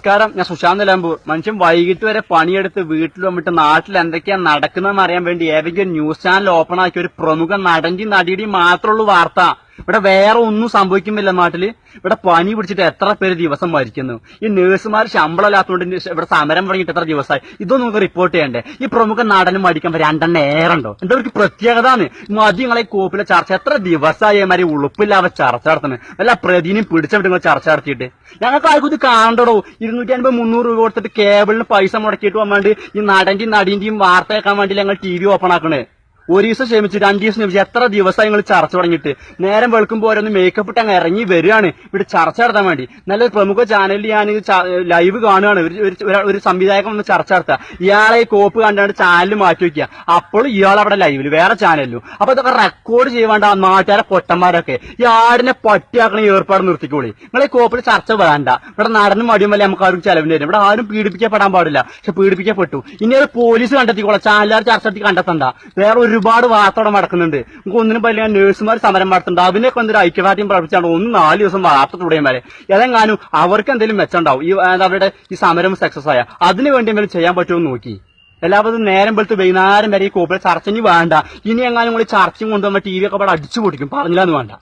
നമസ്കാരം, ഞാൻ സുശാന്ത് നിലമ്പൂർ. മനുഷ്യൻ വൈകിട്ട് വരെ പണിയെടുത്ത് വീട്ടിൽ വന്നിട്ട് നാട്ടിൽ എന്തൊക്കെയാ നടക്കുന്നതെന്ന് അറിയാൻ വേണ്ടി ഏതെങ്കിലും ന്യൂസ് ചാനൽ ഓപ്പൺ ആക്കി ഒരു പ്രമുഖ നടന്റെയും നടിയുടെയും മാത്രമുള്ളൂ വാർത്ത. ഇവിടെ വേറെ ഒന്നും സംഭവിക്കുന്നില്ല നാട്ടില്. ഇവിടെ പനി പിടിച്ചിട്ട് എത്ര പേര് ദിവസം മരിക്കുന്നു. ഈ നഴ്സുമാർ ശമ്പളം ഇല്ലാത്തതുകൊണ്ട് ഇവിടെ സമരം തുടങ്ങിയിട്ട് എത്ര ദിവസമായി. ഇതൊന്നും നമുക്ക് റിപ്പോർട്ട് ചെയ്യണ്ടേ? ഈ പ്രമുഖ നടനും മടിക്കാൻ രണ്ടെണ്ണം ഏറുണ്ടോ? എന്താ ഒരു പ്രത്യേകതാണ്? മതി നിങ്ങളെ കോപ്പിലെ ചർച്ച എത്ര ദിവസമായി മാതിരി ഉളുപ്പില്ലാതെ ചർച്ച നടത്തുന്നത്. വല്ല പ്രതിനും പിടിച്ചിട്ട് നിങ്ങൾ ചർച്ച നടത്തിയിട്ട് ഞങ്ങൾക്ക് ആർക്കും ഇത് കാണണ്ടോ? 250 300 രൂപ കൊടുത്തിട്ട് കേബിളിന് പൈസ മുടക്കിയിട്ട് വന്നാണ്ട് ഈ നടന്റെയും നടീന്റെയും വാർത്ത കേൾക്കാൻ വേണ്ടി ഞങ്ങൾ TV ഓപ്പൺ ആക്കണേ. ഒരു ദിവസം ക്ഷമിച്ച് 2 ദിവസം ക്ഷമിച്ച് എത്ര ദിവസമായി നിങ്ങൾ ചർച്ച തുടങ്ങിയിട്ട്. നേരം വെളുക്കുമ്പോൾ ഓരോന്ന് മേക്കപ്പ് ഇട്ട് അങ്ങ് ഇറങ്ങി വരികയാണ് ഇവിടെ ചർച്ച നടത്താൻ വേണ്ടി. നല്ലൊരു പ്രമുഖ ചാനലിൽ ഞാൻ ലൈവ് കാണുകയാണ്. ഒരു സംവിധായകൻ ഒന്ന് ചർച്ച നടത്തുക. ഇയാളെ കോപ്പ് കണ്ടാണ്ട് ചാനൽ മാറ്റി വയ്ക്കുക. അപ്പോൾ ഇയാൾ അവിടെ ലൈവില് വേറെ ചാനലിലും. അപ്പൊ ഇതൊക്കെ റെക്കോർഡ് ചെയ്യാണ്ട് നാട്ടുകാരെ പൊട്ടന്മാരൊക്കെ ഈ ആടിനെ പട്ടിയാക്കണ ഏർപ്പാട് നിർത്തിക്കോളി. നിങ്ങളെ കോപ്പിൽ ചർച്ച വേണ്ട. ഇവിടെ നടനും മടിയും വല്ല നമുക്ക് ആരും ചെലവിന് വരും. ഇവിടെ ആരും പീഡിപ്പിക്കപ്പെടാൻ പാടില്ല. പക്ഷെ പീഡിപ്പിക്കപ്പെട്ടു. ഇനി അത് പോലീസ് കണ്ടെത്തിക്കോളാം. ചാനലുകാർ ചർച്ച നടത്തി കണ്ടെത്തണ്ട. വേറെ ഒരുപാട് വാർത്തയോടെ നടക്കുന്നുണ്ട്. നമുക്ക് ഒന്നിനും പറ്റില്ല. നഴ്സുമാർ സമരം നടത്തുന്നുണ്ട്. അതിനൊക്കെ എന്തൊരു ഐക്യദാർഢ്യം പ്രവർത്തിച്ചാണ് 4 ദിവസം വാർത്ത തുടങ്ങിയമാരെ. ഏതെങ്ങാനും അവർക്ക് എന്തെങ്കിലും മെച്ചമുണ്ടാവും ഈ അവരുടെ ഈ സമരം സക്സസ് ആയ. അതിനു വേണ്ടി എന്തെങ്കിലും ചെയ്യാൻ പറ്റുമോ നോക്കി. എല്ലാവരും നേരം വെളുത്ത് വൈകുന്നേരം വരെ ഈ കോപ്പിലെ ചർച്ച ഇനി വേണ്ട. ഇനി എങ്ങാനും നിങ്ങൾ ചർച്ചയും കൊണ്ടുവന്ന TV ഒക്കെ അവിടെ അടിച്ചു പൊട്ടിക്കും. പറഞ്ഞില്ലാന്ന് വേണ്ട.